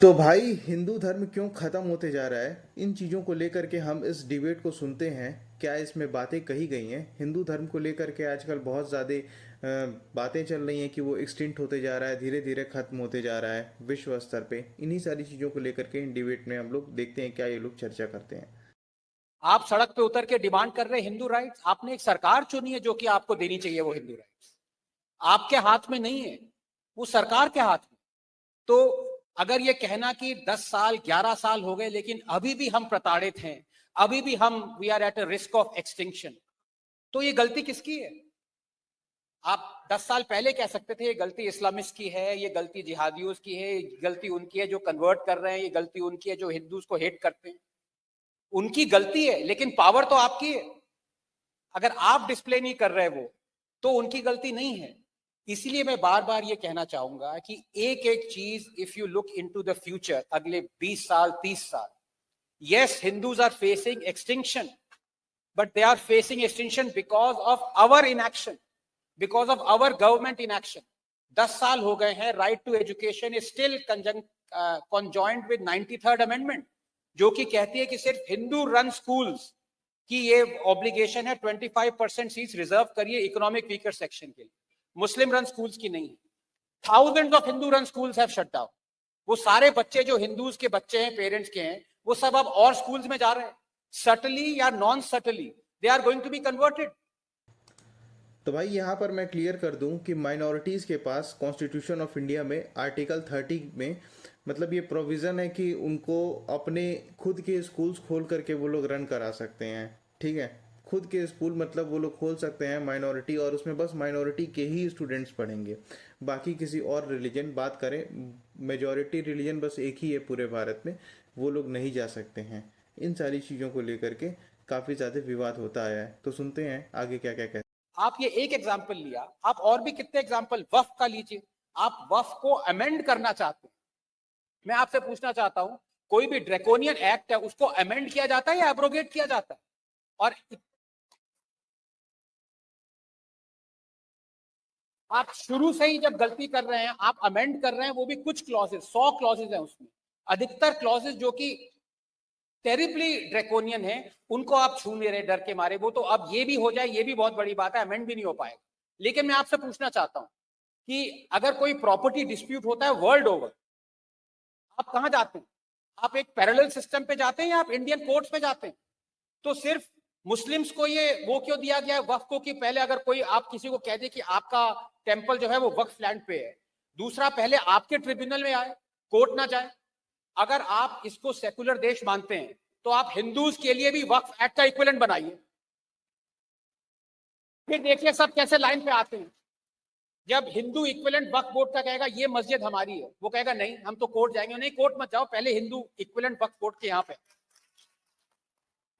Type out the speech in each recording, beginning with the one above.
तो भाई हिंदू धर्म क्यों खत्म होते जा रहा है, इन चीज़ों को लेकर के हम इस डिबेट को सुनते हैं। क्या इसमें बातें कही गई हैं हिंदू धर्म को लेकर के? आजकल बहुत ज़्यादा बातें चल रही हैं कि वो एक्सटिंक्ट होते जा रहा है, धीरे धीरे खत्म होते जा रहा है विश्व स्तर पे। इन्हीं सारी चीज़ों को लेकर के इन डिबेट में हम लोग देखते हैं क्या ये लोग चर्चा करते हैं। आप सड़क पे उतर के डिमांड कर रहे हैं हिंदू राइट्स। आपने एक सरकार चुनी है जो कि आपको देनी चाहिए वो हिंदू राइट्स। आपके हाथ में नहीं है, वो सरकार के हाथ में। तो अगर ये कहना कि 10 साल 11 साल हो गए लेकिन अभी भी हम प्रताड़ित हैं, अभी भी हम we are at a risk of extinction, तो ये गलती किसकी है? आप 10 साल पहले कह सकते थे ये गलती इस्लामिस्ट की है, ये गलती जिहादियों की है, ये गलती उनकी है जो कन्वर्ट कर रहे हैं, ये गलती उनकी है जो हिंदूज को हेट करते हैं। उनकी गलती है, लेकिन पावर तो आपकी है। अगर आप डिस्प्ले नहीं कर रहे वो, तो उनकी गलती नहीं है। इसलिए मैं बार बार ये कहना चाहूंगा कि एक एक चीज, if you look into the future, अगले 20 साल 30 साल, yes, Hindus are facing extinction, but they are facing extinction because of our inaction, because of our government inaction. 10 साल हो गए हैं, right to education is still conjoined with 93rd amendment, जो कि कहती है कि सिर्फ हिंदू रन स्कूल्स की ये ऑब्लिगेशन है, 25% सीट्स रिजर्व करिए इकोनॉमिक वीकर सेक्शन के लिए, मुस्लिम रन स्कूल्स की नहीं है। Thousands of Hindu run schools have shut down. वो सारे बच्चे जो हिंदूज के बच्चे हैं, पेरेंट्स के हैं, वो सब अब और स्कूल्स में जा रहे हैं। सटली या non subtly they are going to be converted. तो भाई यहाँ पर मैं क्लियर कर दूं कि माइनॉरिटीज़ के पास कॉन्स्टिट्यूशन ऑफ इंडिया में आर्टिकल 30 में मतलब ये प्रोविज़न है कि उनको अपने खुद के स्कूल्स खोल करके वो लोग रन करा सकते हैं। ठीक है, खुद के स्कूल मतलब वो लोग खोल सकते हैं माइनॉरिटी, और उसमें बस माइनॉरिटी के ही स्टूडेंट्स पढ़ेंगे। बाकी किसी और रिलीजन, बात करें मेजॉरिटी रिलीजन बस एक ही है पूरे भारत में, वो लोग नहीं जा सकते हैं। इन सारी चीज़ों को लेकर के काफ़ी ज़्यादा विवाद होता आया है। तो सुनते हैं आगे क्या क्या कहते हैं। आप ये एक एग्जाम्पल लिया, आप और भी कितने एग्जाम्पल वफ का लीजिए। आप वफ को अमेंड करना चाहते हैं। मैं आपसे पूछना चाहता हूं, कोई भी ड्रैकोनियन एक्ट है उसको अमेंड किया जाता है या एब्रोगेट किया जाता है? और आप शुरू से ही जब गलती कर रहे हैं, आप अमेंड कर रहे हैं, वो भी कुछ क्लॉजेस, 100 क्लॉजेस हैं उसमें, अधिकतर क्लॉजेस जो कि टेरिबली ड्रैकोनियन है, उनको आप छू नहीं रहे डर के मारे। वो तो अब ये भी हो जाए, ये भी बहुत बड़ी बात है, अमेंड भी नहीं हो पाएगा। लेकिन मैं आपसे पूछना चाहता हूं कि अगर कोई प्रॉपर्टी डिस्प्यूट होता है वर्ल्ड ओवर, आप कहां जाते हैं? आप एक पैरेलल सिस्टम पे जाते हैं या आप इंडियन कोर्ट्स पे जाते हैं? तो सिर्फ मुस्लिम्स को ये वो क्यों दिया गया है वक्फ को कि पहले अगर कोई आप किसी को कह दे कि आपका टेंपल जो है वो वक्फ लैंड पे है, दूसरा पहले आपके ट्रिब्यूनल में आए, कोर्ट ना जाए। अगर आप इसको सेकुलर देश मानते हैं तो आप हिंदूज के लिए भी वक्फ एक्ट का इक्विवेलेंट बनाइए। फिर देखिए सब कैसे लाइन पे आते हैं। जब हिंदू इक्विवेलेंट वक्फ बोर्ड का कहेगा ये मस्जिद हमारी है, वो कहेगा नहीं हम तो कोर्ट जाएंगे। नहीं, कोर्ट मत जाओ, पहले हिंदू इक्विवेलेंट वक्फ बोर्ड के यहाँ पे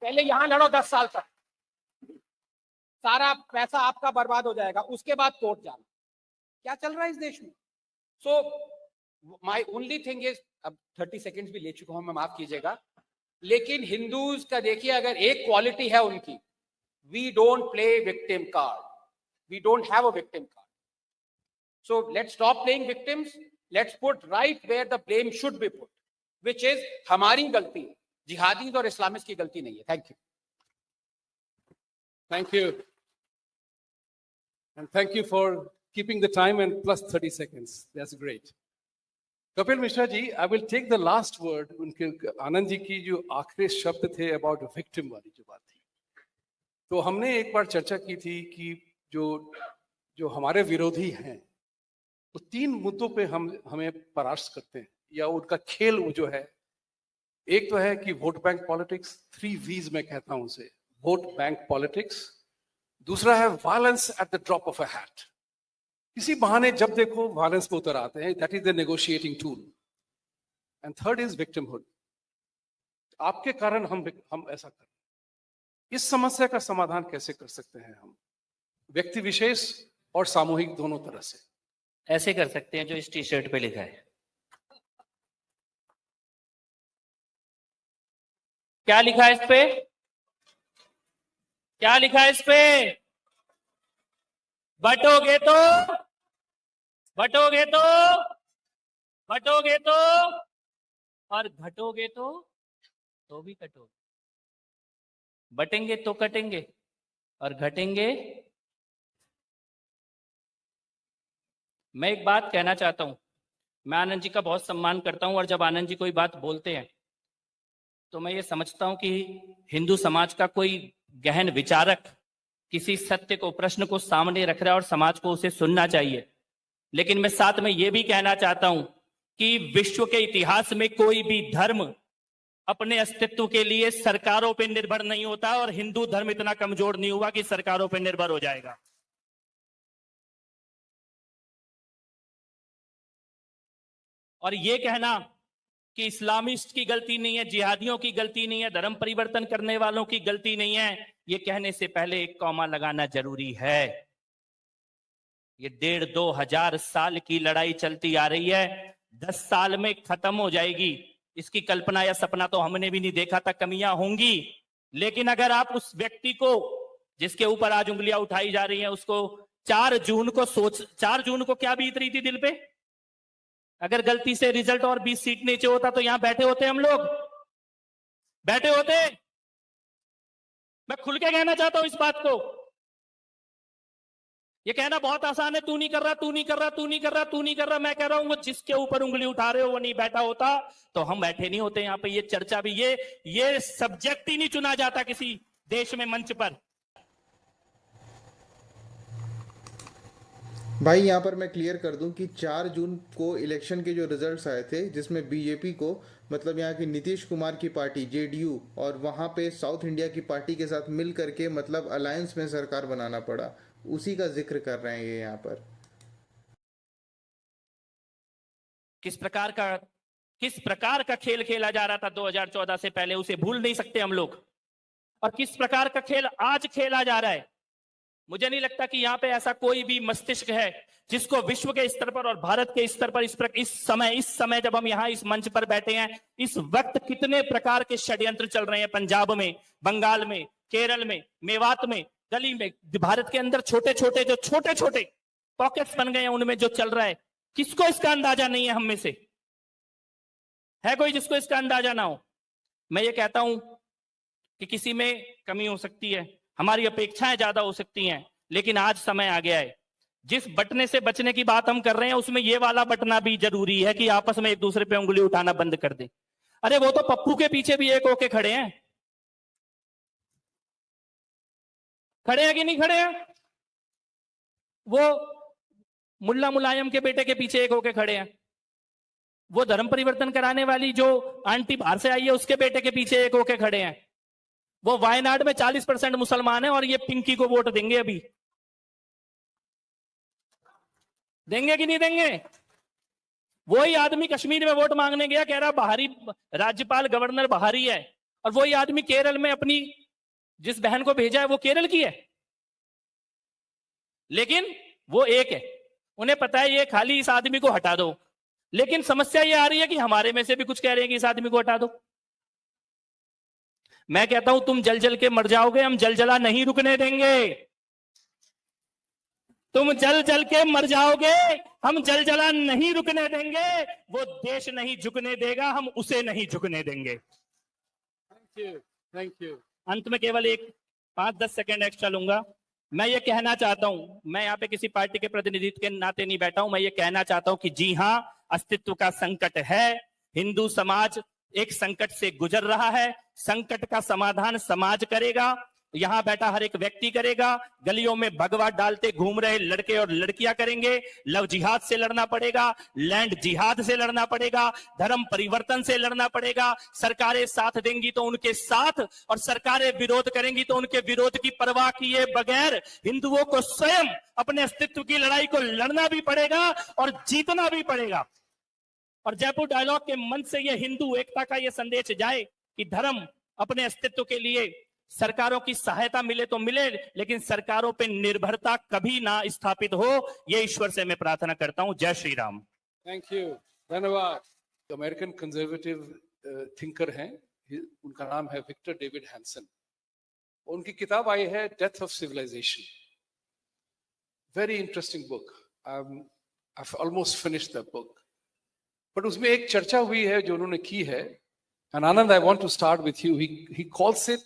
पहले यहां लड़ो 10 साल तक, सारा पैसा आपका बर्बाद हो जाएगा, उसके बाद कोर्ट जाना। क्या चल रहा है इस देश में? So my only thing is, अब 30 सेकेंड्स भी ले चुका हूं मैं, माफ कीजिएगा, लेकिन हिंदूज का देखिए अगर एक क्वालिटी है उनकी, we don't play victim card, we don't have a victim card. So let's stop playing victims, let's put right where the blame should be put, which is हमारी गलती है, जिहादीज और इस्लामिस्ट की गलती नहीं है। Thank you. Thank you. And thank you for keeping the time and plus 30 seconds. That's great. Kapil Mishra ji, I will take the last word. उनके आनंद जी की जो आखिरी शब्द थे about victim वाली जो बात थी, तो हमने एक बार चर्चा की थी कि जो हमारे विरोधी हैं तो 3 मुद्दों पे हमें परास्त करते हैं या उनका खेल वो जो है, एक तो है कि वोट बैंक पॉलिटिक्स, 3 V's मैं कहता हूं उसे, वोट बैंक पॉलिटिक्स। दूसरा है violence at the drop of a hat, किसी बहाने जब देखो वायलेंस पे उतर आते हैं, that is the negotiating tool. And third is victimhood, आपके कारण हम ऐसा कर, इस समस्या का समाधान कैसे कर सकते हैं हम, व्यक्ति विशेष और सामूहिक दोनों तरह से? ऐसे कर सकते हैं जो इस टी शर्ट पे लिखा है। क्या लिखा है इस पे? क्या लिखा है इस पे? बटोगे तो, बटोगे तो, बटोगे तो और घटोगे तो भी कटोगे, बटेंगे तो कटेंगे और घटेंगे। मैं एक बात कहना चाहता हूं, मैं आनंद जी का बहुत सम्मान करता हूं और जब आनंद जी कोई बात बोलते हैं तो मैं ये समझता हूं कि हिंदू समाज का कोई गहन विचारक किसी सत्य को, प्रश्न को सामने रख रहा है और समाज को उसे सुनना चाहिए। लेकिन मैं साथ में यह भी कहना चाहता हूं कि विश्व के इतिहास में कोई भी धर्म अपने अस्तित्व के लिए सरकारों पर निर्भर नहीं होता और हिंदू धर्म इतना कमजोर नहीं हुआ कि सरकारों पर निर्भर हो जाएगा। और यह कहना कि इस्लामिस्ट की गलती नहीं है, जिहादियों की गलती नहीं है, धर्म परिवर्तन करने वालों की गलती नहीं है, यह कहने से पहले एक कॉमा लगाना जरूरी है। ये 1,500-2,000 साल की लड़ाई चलती आ रही है, 10 साल में खत्म हो जाएगी। इसकी कल्पना या सपना तो हमने भी नहीं देखा था, कमियां होंगी। लेकिन अगर आप उस व्यक्ति को जिसके ऊपर आज उंगलियां उठाई जा रही हैं उसको 4 जून को क्या बीत रही थी दिल पे? अगर गलती से रिजल्ट और 20 सीट नीचे होता तो यहां बैठे होते, हम लोग बैठे होते। मैं खुल के कहना चाहता हूं इस बात को। ये कहना बहुत आसान है, तू नहीं कर रहा, तू नहीं कर रहा, तू नहीं कर रहा, तू नहीं कर रहा। मैं कह रहा हूं वो जिसके ऊपर उंगली उठा रहे हो वो नहीं बैठा होता तो हम बैठे नहीं होते यहां पे। ये चर्चा भी, ये सब्जेक्ट ही नहीं चुना जाता किसी देश में मंच पर। भाई यहाँ पर मैं क्लियर कर दूं कि 4 जून को इलेक्शन के जो रिजल्ट्स आए थे जिसमें बीजेपी को, मतलब यहाँ की नीतीश कुमार की पार्टी जेडीयू और वहाँ पे साउथ इंडिया की पार्टी के साथ मिल करके मतलब अलायंस में सरकार बनाना पड़ा, उसी का जिक्र कर रहे हैं ये यहाँ पर। किस प्रकार का खेल खेला जा रहा था 2014 से पहले, उसे भूल नहीं सकते हम लोग। और किस प्रकार का खेल आज खेला जा रहा है। मुझे नहीं लगता कि यहां पे ऐसा कोई भी मस्तिष्क है जिसको विश्व के स्तर पर और भारत के स्तर पर इस समय जब हम यहां इस मंच पर बैठे हैं, इस वक्त कितने प्रकार के षड्यंत्र चल रहे हैं पंजाब में, बंगाल में, केरल में, मेवात में, दिल्ली में, भारत के अंदर छोटे छोटे पॉकेट्स बन गए हैं, उनमें जो चल रहा है, किसको इसका अंदाजा नहीं है? हम में से है कोई जिसको इसका अंदाजा ना हो? मैं ये कहता हूं कि किसी में कमी हो सकती है, हमारी अपेक्षाएं ज्यादा हो सकती हैं, लेकिन आज समय आ गया है। जिस बटने से बचने की बात हम कर रहे हैं उसमें ये वाला बटना भी जरूरी है कि आपस में एक दूसरे पे उंगली उठाना बंद कर दे। अरे वो तो पप्पू के पीछे भी एक होके खड़े हैं कि नहीं खड़े हैं? वो मुल्ला मुलायम के बेटे के पीछे एक होके खड़े हैं। वो धर्म परिवर्तन कराने वाली जो आंटी बाहर से आई है उसके बेटे के पीछे एक होके खड़े हैं। वो वायनाड में 40% मुसलमान है और ये पिंकी को वोट देंगे। अभी देंगे कि नहीं देंगे? वही आदमी कश्मीर में वोट मांगने गया, कह रहा बाहरी राज्यपाल गवर्नर बाहरी है, और वही आदमी केरल में अपनी जिस बहन को भेजा है वो केरल की है, लेकिन वो एक है। उन्हें पता है ये खाली इस आदमी को हटा दो, लेकिन समस्या ये आ रही है कि हमारे में से भी कुछ कह रहे हैं कि इस आदमी को हटा दो। मैं कहता हूं तुम जल जल के मर जाओगे, हम जलजला नहीं रुकने देंगे। तुम जल जल के मर जाओगे, हम जलजला नहीं रुकने देंगे। वो देश नहीं झुकने देगा, हम उसे नहीं झुकने देंगे। Thank you. अंत में केवल एक 5-10 सेकेंड एक्स्ट्रा लूंगा। मैं ये कहना चाहता हूं, मैं यहाँ पे किसी पार्टी के प्रतिनिधित्व के नाते नहीं बैठा हूं, मैं ये कहना चाहता हूं कि जी हां, अस्तित्व का संकट है। हिंदू समाज एक संकट से गुजर रहा है। संकट का समाधान समाज करेगा, यहां बैठा हर एक व्यक्ति करेगा। गलियों में भगवा डालते घूम रहे लड़के और लड़कियां करेंगे। लव जिहाद से लड़ना पड़ेगा, लैंड जिहाद से लड़ना पड़ेगा, धर्म परिवर्तन से लड़ना पड़ेगा। सरकारें साथ देंगी तो उनके साथ, और सरकारें विरोध करेंगी तो उनके विरोध की परवाह किए बगैर हिंदुओं को स्वयं अपने अस्तित्व की लड़ाई को लड़ना भी पड़ेगा और जीतना भी पड़ेगा। और जयपुर डायलॉग के मंच से ये हिंदू एकता का ये संदेश जाए कि धर्म अपने अस्तित्व के लिए सरकारों की सहायता मिले तो मिले, लेकिन सरकारों पे निर्भरता कभी ना स्थापित हो, ये ईश्वर से मैं प्रार्थना करता हूं। जय श्री राम। थैंक यू, धन्यवाद। अमेरिकन कंजर्वेटिव थिंकर हैं, उनका नाम है विक्टर डेविड हैंसन। उनकी किताब आई है death of civilization, very interesting book. I've almost finished that book. But उसमें एक चर्चा हुई है जो उन्होंने की है, and Anand I want to start with you. He calls it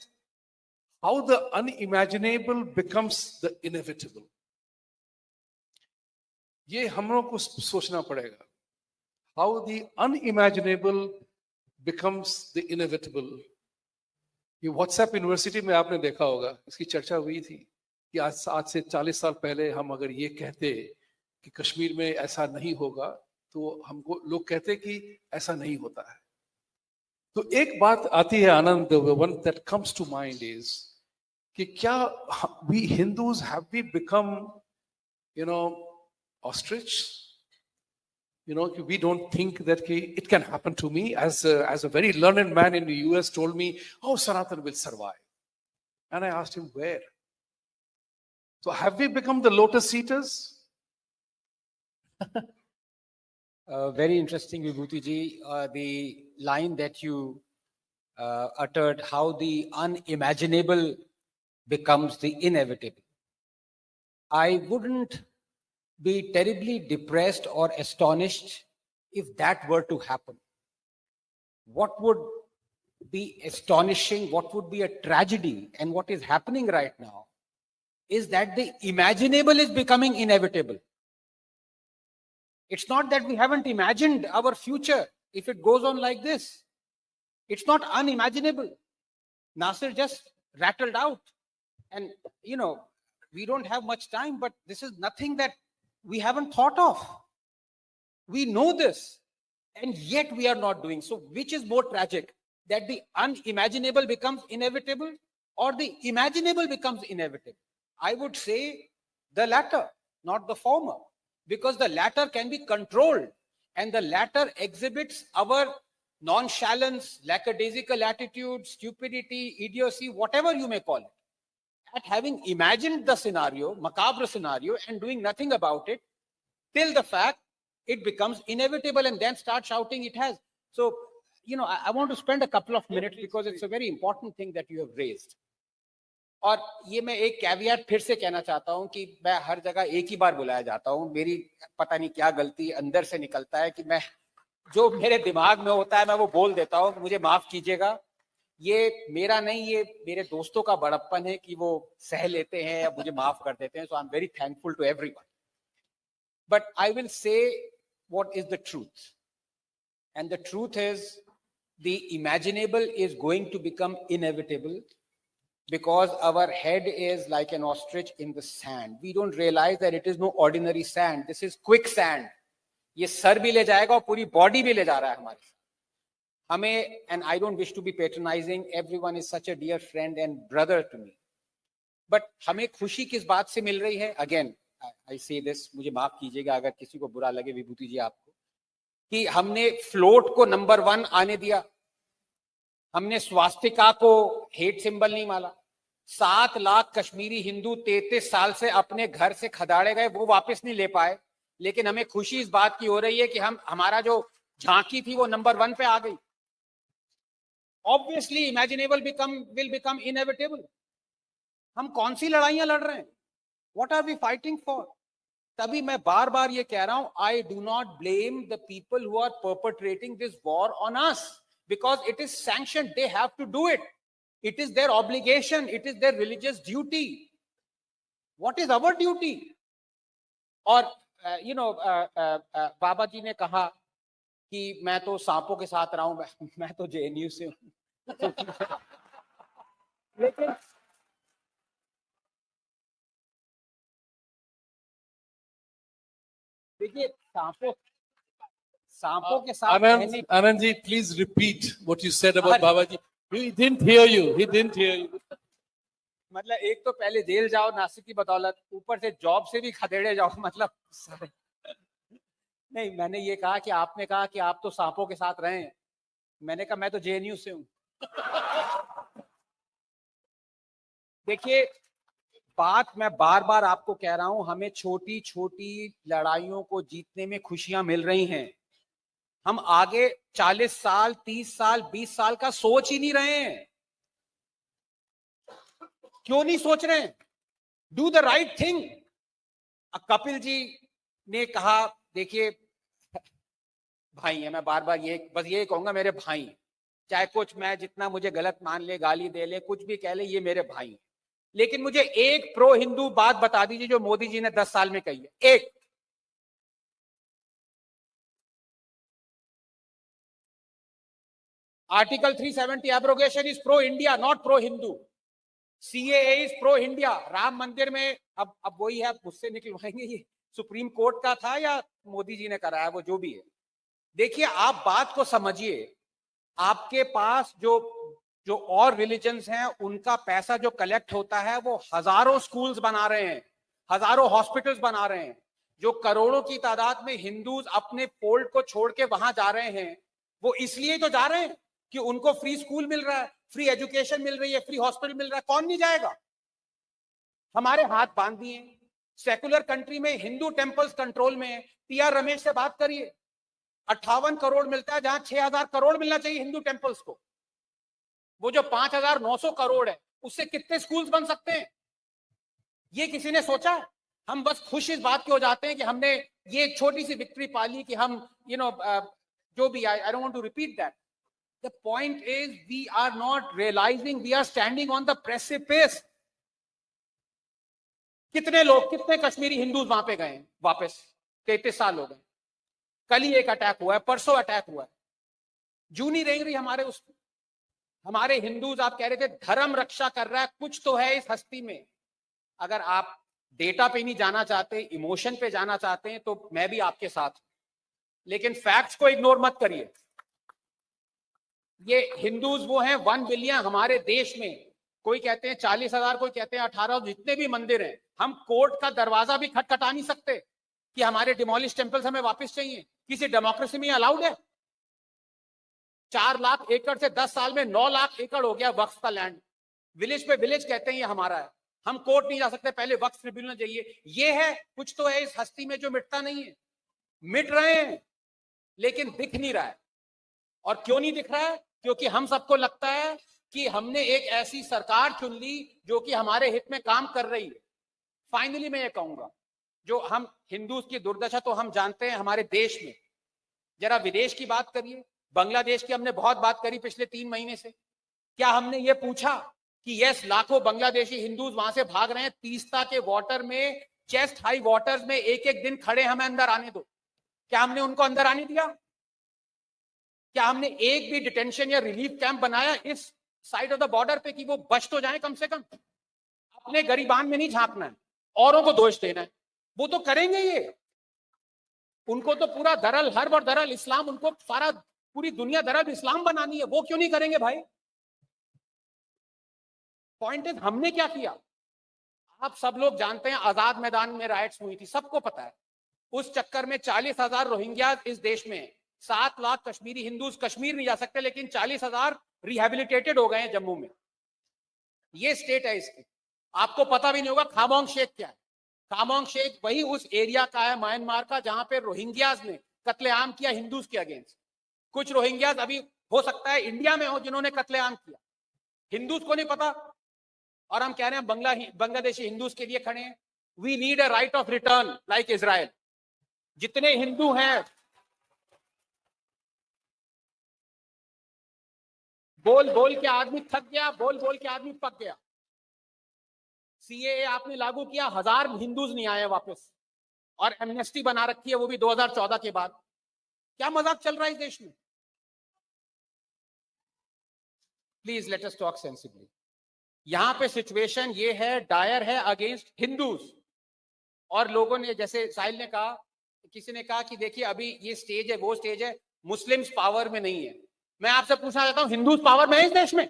how the unimaginable becomes the inevitable. ये हम लोग को सोचना पड़ेगा. How the unimaginable becomes the inevitable. ये व्हाट्सएप यूनिवर्सिटी में आपने देखा होगा, इसकी चर्चा हुई थी कि आज से 40 साल पहले हम अगर ये कहते कि कश्मीर में ऐसा नहीं होगा, तो हमको लोग कहते कि ऐसा नहीं होता है. तो एक बात आती है आनंद, the one that comes to mind is कि क्या we Hindus have we become, ostrich? We don't think that it can happen to me. As a very learned man in the US told me, oh, Sanatan will survive. And I asked him, where? So have we become the lotus eaters? Very interesting, Vibhuti ji. The line that you uttered, how the unimaginable becomes the inevitable. I wouldn't be terribly depressed or astonished if that were to happen. What would be astonishing, what would be a tragedy, and what is happening right now is that the imaginable is becoming inevitable. It's not that we haven't imagined our future if it goes on like this. It's not unimaginable. Nasir just rattled out. And, we don't have much time, but this is nothing that we haven't thought of. We know this, and yet we are not doing so. Which is more tragic, that the unimaginable becomes inevitable or the imaginable becomes inevitable? I would say the latter, not the former, because the latter can be controlled, and the latter exhibits our nonchalance, lackadaisical attitude, stupidity, idiocy, whatever you may call it, at having imagined the scenario, macabre scenario, and doing nothing about it, till the fact it becomes inevitable, and then start shouting it has. So, I want to spend a couple of minutes because it's a very important thing that you have raised. और ये मैं एक caveat फिर से कहना चाहता हूं कि मैं हर जगह एक ही बार बुलाया जाता हूं. मेरी पता नहीं क्या गलती अंदर से निकलता है कि मैं जो मेरे दिमाग में होता है मैं वो बोल देता हूं. मुझे माफ कीजिएगा, ये मेरा नहीं, ये मेरे दोस्तों का बड़प्पन है कि वो सह लेते हैं या मुझे माफ कर देते हैं. So I am very thankful to everyone. But I will say what is the truth, and the truth is the imaginable is going to become inevitable because our head is like an ostrich in the sand. We don't realize that it is no ordinary sand. This is quicksand. ये sir भी ले जाएगा और पूरी body भी ले जा रहा है हमारे साथ. हमें, and I don't wish to be patronizing, everyone is such a dear friend and brother to me. But हमें खुशी किस बात से मिल रही है? Again, I say this, मुझे माफ कीजिएगा अगर किसी को बुरा लगे विभूति जी आपको, कि हमने फ्लोट को नंबर 1 आने दिया, हमने स्वास्तिका को हेट सिंबल नहीं माना. 7 लाख कश्मीरी हिंदू 33 साल से अपने घर से खदाड़े गए, वो वापस नहीं ले पाए. लेकिन हमें खुशी इस बात की हो रही है कि हमारा जो झांकी थी वो नंबर 1 पे आ गई. Obviously imaginable will become inevitable. हम कौन सी लड़ाइयां लड़ रहे हैं? What are we fighting for? तभी मैं बार बार ये कह रहा हूं, I do not blame the people who are perpetrating this war on us, because it is sanctioned. They have to do it. It is their obligation. It is their religious duty. What is our duty? और बाबा जी ने कहा कि मैं तो सांपों के साथ रहा हूं, मैं तो जेएनयू से हूं. लेकिन देखिए सांपों के साथ Anand ji, please repeat what you said about Baba ji. He didn't hear you. He didn't hear you. मतलब एक तो पहले जेल जाओ नासिक की बदौलत, ऊपर से जॉब से भी खदेड़े जाओ. मतलब नहीं, मैंने ये कहा कि आपने कहा कि आप तो सांपों के साथ रहे हैं. मैंने कहा मैं तो जेएनयू से हूं. देखिए, बात मैं बार बार आपको कह रहा हूं, हमें छोटी छोटी लड़ाइयों को जीतने में खुशियां मिल रही हैं. हम आगे 40 साल 30 साल 20 साल का सोच ही नहीं रहे हैं. क्यों नहीं सोच रहे हैं? Do the right thing. Kapil ji ने कहा, देखिए भाई हैं, मैं बार बार ये बस ये कहूंगा, मेरे भाई हैं। चाहे कुछ मैं जितना मुझे गलत मान ले, गाली दे ले, कुछ भी कह ले, ये मेरे भाई हैं। लेकिन मुझे एक प्रो हिंदू बात बता दीजिए जो मोदी जी ने 10 साल में कही है, एक। Article 370 abrogation is pro India, not pro Hindu. CAA is pro India. Ram मंदिर में अब वही है, मुझसे निकलवाएंगे ये सुप्रीम कोर्ट का था या मोदी जी ने कराया, वो जो भी है। देखिए, आप बात को समझिए। आपके पास जो जो और रिलीजन्स हैं, उनका पैसा जो कलेक्ट होता है, वो हजारों स्कूल्स बना रहे हैं, हजारों हॉस्पिटल्स बना रहे हैं। जो करोड़ों की तादाद में हिंदूज अपने फोल्ड को छोड़ के वहां जा रहे हैं, वो इसलिए तो जा रहे हैं कि उनको फ्री स्कूल मिल रहा है, फ्री एजुकेशन मिल रही है, फ्री हॉस्पिटल मिल रहा है। कौन नहीं जाएगा? हमारे हाथ बांध दिए। सेकुलर कंट्री में हिंदू टेम्पल्स कंट्रोल में है। पीआर रमेश से बात करिए, 58 करोड़ मिलता है जहां 6000 करोड़ मिलना चाहिए हिंदू टेम्पल्स को। वो जो 5900 करोड़ है, उससे कितने स्कूल्स बन सकते हैं? ये किसी ने सोचा? हम बस खुश इस बात के हो जाते हैं कि हमने ये छोटी सी विक्ट्री पाली कि हम जो भी, I don't want to repeat that. The point is we are not realising we are standing on the precipice. कितने लोग, कितने कश्मीरी हिंदूज वहां पे गए वापस? 33 साल हो गए। कल ही एक अटैक हुआ है, परसों अटैक हुआ है। जू नहीं रेंग रही हमारे उस हमारे हिंदूज। आप कह रहे थे धर्म रक्षा कर रहा है, कुछ तो है इस हस्ती में। अगर आप डेटा पे नहीं जाना चाहते, इमोशन पे जाना चाहते हैं, तो मैं भी आपके साथ हूं, लेकिन फैक्ट्स को इग्नोर मत करिए। ये हिंदूज वो हैं 1 बिलियन हमारे देश में। कोई कहते हैं 40,000, कोई कहते हैं 18,000, जितने भी मंदिर हैं। हम कोर्ट का दरवाजा भी खटखटा नहीं सकते कि हमारे डिमोलिश टेम्पल्स हमें वापस चाहिए। किसी डेमोक्रेसी में अलाउड है? 4 लाख एकड़ से 10 साल में 9 लाख एकड़ हो गया वक्फ का लैंड। विलेज पे विलेज कहते हैं ये हमारा है। हम कोर्ट नहीं जा सकते, पहले वक्फ ट्रिब्यूनल चाहिए। ये है, कुछ तो है इस हस्ती में जो मिटता नहीं है। मिट रहे हैं, लेकिन दिख नहीं रहा है। और क्यों नहीं दिख रहा है? क्योंकि हम सबको लगता है कि हमने एक ऐसी सरकार चुन ली जो कि हमारे हित में काम कर रही है। फाइनली मैं ये कहूंगा, जो हम हिंदूज की दुर्दशा तो हम जानते हैं हमारे देश में। जरा विदेश की बात करिए। बांग्लादेश की हमने बहुत बात करी पिछले 3 महीने से। क्या हमने ये पूछा कि यस, लाखों बांग्लादेशी हिंदूज वहां से भाग रहे हैं, तीस्ता के वाटर में, चेस्ट हाई वाटर्स में एक एक दिन खड़े, हमें अंदर आने दो। क्या हमने उनको अंदर आने दिया? क्या हमने एक भी डिटेंशन या रिलीफ कैंप बनाया इस साइड ऑफ द बॉर्डर पे कि वो बच तो जाए कम से कम? अपने गरीबान में नहीं झांकना है, औरों को दोष देना है। वो तो करेंगे ये। उनको तो पूरा दरअल हर्ब और दरअल इस्लाम, उनको सारा पूरी दुनिया दरअल इस्लाम बनानी है। वो क्यों नहीं करेंगे भाई? पॉइंट इज, हमने क्या किया? आप सब लोग जानते हैं आजाद मैदान में राइट्स हुई थी, सबको पता है। उस चक्कर में 40,000 रोहिंग्या इस देश में, 7 लाख कश्मीरी हिंदूज कश्मीर नहीं जा सकते, लेकिन 40,000 रिहेबिलिटेटेड हो गए हैं जम्मू में। ये स्टेट है इसकी। आपको पता भी नहीं होगा खामोंग शेख क्या है। खामोंग शेख वही उस एरिया का है म्यांमार का जहां पे रोहिंग्याज ने कत्लेआम किया हिंदूज के अगेंस्ट। कुछ रोहिंग्याज अभी हो सकता है इंडिया में हो जिन्होंने कत्लेआम किया, हिंदूज को नहीं पता। और हम कह रहे हैं बांग्लादेशी हिंदूज के लिए खड़े हैं। We need a right of return like Israel. जितने हिंदू हैं, बोल बोल के आदमी थक गया, बोल बोल के आदमी पक गया। सीएए आपने लागू किया, 1000 हिंदूज नहीं आए वापस, और एमनेस्टी बना रखी है, वो भी 2014 के बाद। क्या मजाक चल रहा है इस देश में? Please let us talk sensibly. यहां पे सिचुएशन ये है, डायर है अगेंस्ट हिंदूज। और लोगों ने, जैसे साहिल ने कहा, किसी ने कहा कि देखिए अभी ये स्टेज है, वो स्टेज है, मुस्लिम्स पावर में नहीं है। मैं आपसे पूछना चाहता हूं, हिंदूज पावर में है इस देश में?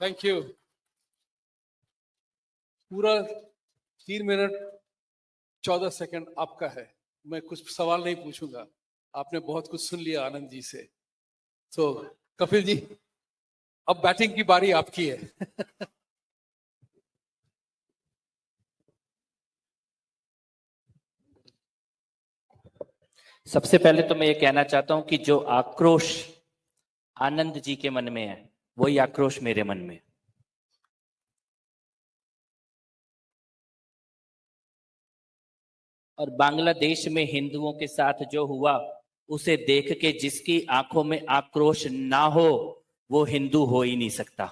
Thank you. पूरा 3 मिनट 14 सेकंड आपका है। मैं कुछ सवाल नहीं पूछूंगा, आपने बहुत कुछ सुन लिया आनंद जी से। तो कपिल जी, अब बैटिंग की बारी आपकी है। सबसे पहले तो मैं ये कहना चाहता हूं कि जो आक्रोश आनंद जी के मन में है, वही आक्रोश मेरे मन में। और बांग्लादेश में हिंदुओं के साथ जो हुआ उसे देख के जिसकी आंखों में आक्रोश ना हो वो हिंदू हो ही नहीं सकता।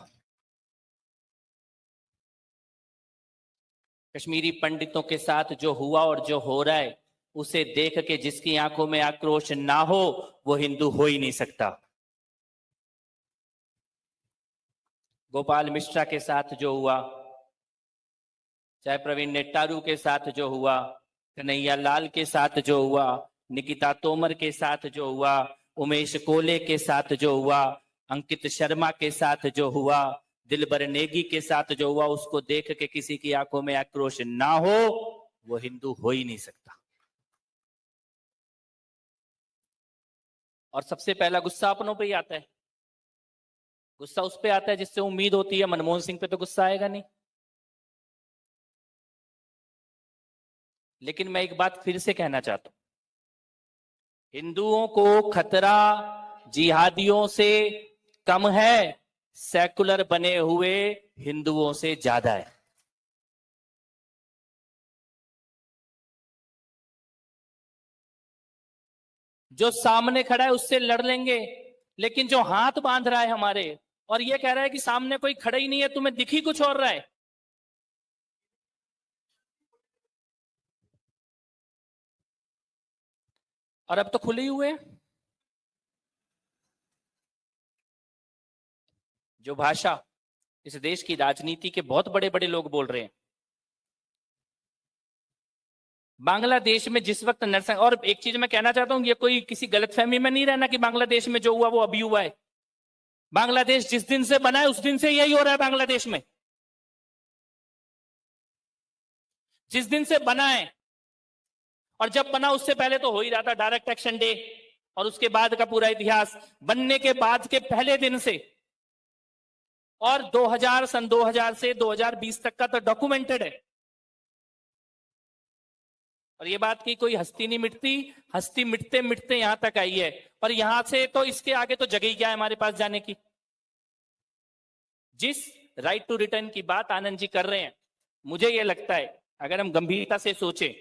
कश्मीरी पंडितों के साथ जो हुआ और जो हो रहा है उसे देख के जिसकी आंखों में आक्रोश ना हो वो हिंदू हो ही नहीं सकता। गोपाल मिश्रा के साथ जो हुआ, चाहे प्रवीण नेट्टारू के साथ जो हुआ, कन्हैया लाल के साथ जो हुआ, निकिता तोमर के साथ जो हुआ, उमेश कोले के साथ जो हुआ, अंकित शर्मा के साथ जो हुआ, दिलबर नेगी के साथ जो हुआ, उसको देख के किसी की आंखों में आक्रोश ना हो वो हिंदू हो ही नहीं सकता। और सबसे पहला गुस्सा अपनों पे ही आता है। गुस्सा उस पे आता है जिससे उम्मीद होती है। मनमोहन सिंह पे तो गुस्सा आएगा नहीं। लेकिन मैं एक बात फिर से कहना चाहता हूं, हिंदुओं को खतरा जिहादियों से कम है, सेकुलर बने हुए हिंदुओं से ज्यादा है। जो सामने खड़ा है उससे लड़ लेंगे, लेकिन जो हाथ बांध रहा है हमारे और ये कह रहा है कि सामने कोई खड़ा ही नहीं है, तुम्हें दिख ही कुछ और रहा है, और अब तो खुले ही हुए हैं। जो भाषा इस देश की राजनीति के बहुत बड़े बड़े लोग बोल रहे हैं, बांग्लादेश में जिस वक्त नरसंग, और एक चीज मैं कहना चाहता हूं, ये कोई किसी गलतफहमी में नहीं रहना कि बांग्लादेश में जो हुआ वो अभी हुआ है। बांग्लादेश जिस दिन से बना है उस दिन से यही हो रहा है। बांग्लादेश में जिस दिन से बना है, और जब बना उससे पहले तो हो ही रहा था डायरेक्ट एक्शन डे, और उसके बाद का पूरा इतिहास बनने के बाद के पहले दिन से, और 2000 से 2020 तक का तो डॉक्यूमेंटेड है। और ये बात की कोई हस्ती नहीं मिटती, हस्ती मिटते मिटते यहां तक आई है, और यहां से तो इसके आगे तो जगह ही क्या है हमारे पास जाने की। जिस राइट टू रिटर्न की बात आनंद जी कर रहे हैं, मुझे ये लगता है अगर हम गंभीरता से सोचें,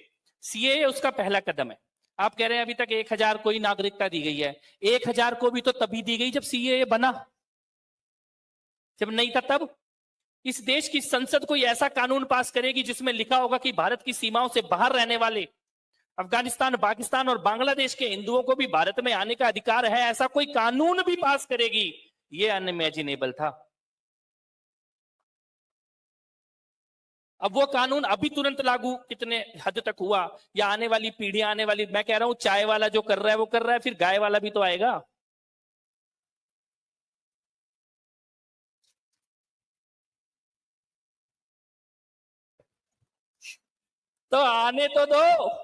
सीएए उसका पहला कदम है। आप कह रहे हैं अभी तक 1000 को ही नागरिकता दी गई है। 1000 को भी तो तभी दी गई जब सीएए बना, जब नहीं था तब। इस देश की संसद कोई ऐसा कानून पास करेगी जिसमें लिखा होगा कि भारत की सीमाओं से बाहर रहने वाले अफगानिस्तान, पाकिस्तान और बांग्लादेश के हिंदुओं को भी भारत में आने का अधिकार है, ऐसा कोई कानून भी पास करेगी? ये अनइमेजिनेबल था। अब वो कानून अभी तुरंत लागू कितने हद तक हुआ, या आने वाली पीढ़ी, आने वाली, मैं कह रहा हूं चाय वाला जो कर रहा है वो कर रहा है, फिर गाय वाला भी तो आएगा। तो आने तो दो।